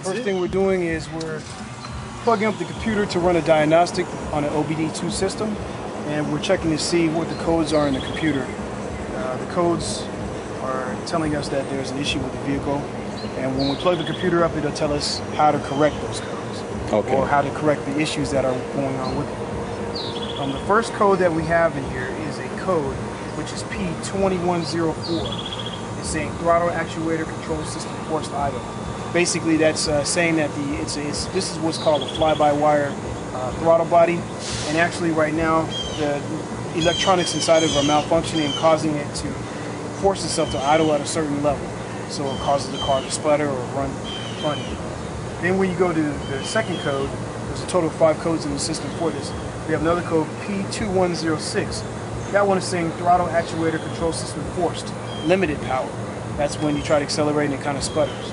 First thing we're doing is we're plugging up the computer to run a diagnostic on an OBD2 system, and we're checking to see what the codes are in the computer. The codes are telling us that there's an issue with the vehicle, and when we plug the computer up, it'll tell us how to correct those codes, or how to correct the issues that are going on with it. The first code that we have in here is a code which is P2104. It's saying throttle actuator control system forced idle. Basically, that's saying that this is what's called a fly-by-wire throttle body, and actually right now the electronics inside of it are malfunctioning and causing it to force itself to idle at a certain level, so it causes the car to sputter or run funny. Then when you go to the second code, there's a total of 5 codes in the system for this. We have another code, P2106. That one is saying throttle actuator control system forced, limited power. That's when you try to accelerate and it kind of sputters.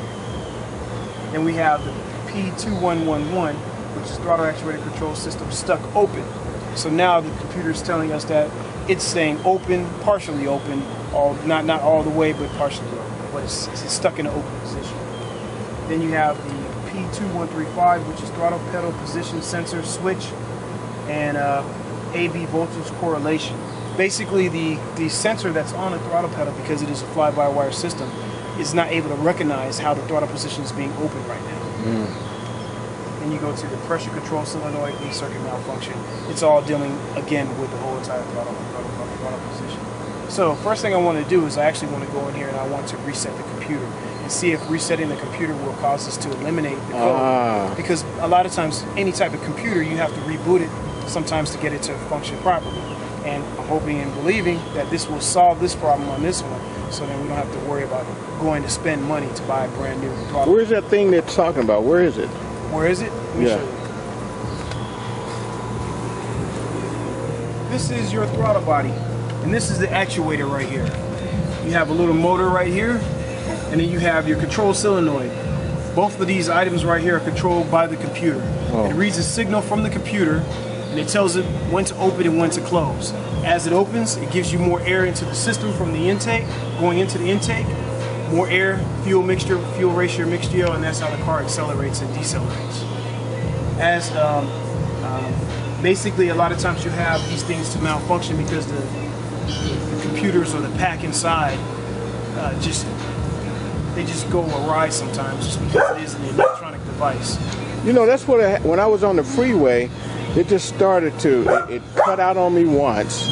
Then we have the P2111, which is throttle actuator control system stuck open. So now the computer is telling us that it's saying open, partially open, not all the way, but partially open. But it's stuck in an open position. Then you have the P2135, which is throttle pedal position sensor switch and AB voltage correlation. Basically, the sensor that's on the throttle pedal, because it is a fly-by-wire system, is not able to recognize how the throttle position is being open right now. Then you go to the pressure control solenoid, lead circuit malfunction. It's all dealing again with the whole entire throttle position. So first thing I want to do is I actually want to go in here and I want to reset the computer and see if resetting the computer will cause us to eliminate the code. Because a lot of times, any type of computer, you have to reboot it sometimes to get it to function properly. And I'm hoping and believing that this will solve this problem on this one, so then we don't have to worry about going to spend money to buy a brand new throttle. Where's that thing they're talking about? Where is it? Where is it? Let me show you. This is your throttle body, and this is the actuator right here. You have a little motor right here, and then you have your control solenoid. Both of these items right here are controlled by the computer. It reads a signal from the computer, and it tells it when to open and when to close. As it opens, it gives you more air into the system from the intake, going into the intake, more air, fuel mixture, fuel ratio mixture, and that's how the car accelerates and decelerates. As basically, a lot of times you have these things to malfunction because the computers or the pack inside they just go awry sometimes, just because it is an electronic device. You know, that's what when I was on the freeway, it just started to, it cut out on me once,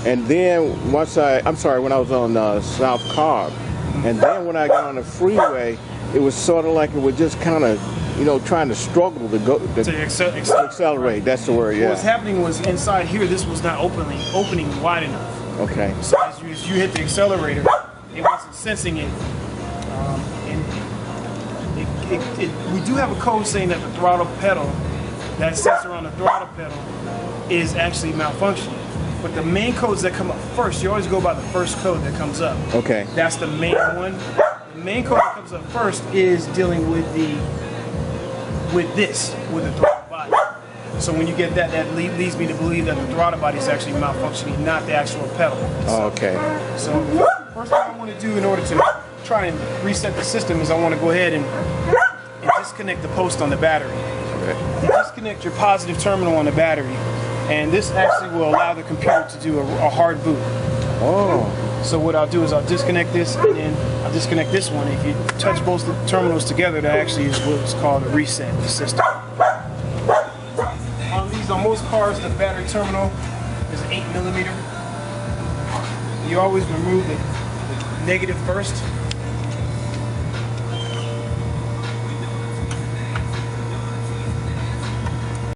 and then once when I was on South Cobb, and then when I got on the freeway, it was sort of like it was just kind of, you know, trying to struggle to go to accelerate. That's the word. Yeah. What was happening was inside here, this was not opening wide enough. Okay. So as you hit the accelerator, it wasn't sensing it. We do have a code saying that the throttle pedal, that sensor on the throttle pedal, is actually malfunctioning. But the main codes that come up first, you always go by the first code that comes up. Okay. That's the main one. The main code that comes up first is dealing with the throttle body. So when you get that, that leads me to believe that the throttle body is actually malfunctioning, not the actual pedal. Okay. So first thing I want to do in order to try and reset the system is I want to go ahead and disconnect the post on the battery. Okay. Disconnect your positive terminal on the battery, and this actually will allow the computer to do a hard boot. Oh. So what I'll do is I'll disconnect this, and then I'll disconnect this one. If you touch both the terminals together, that actually is what's called a reset the system. On most cars, the battery terminal is 8mm. You always remove the negative first.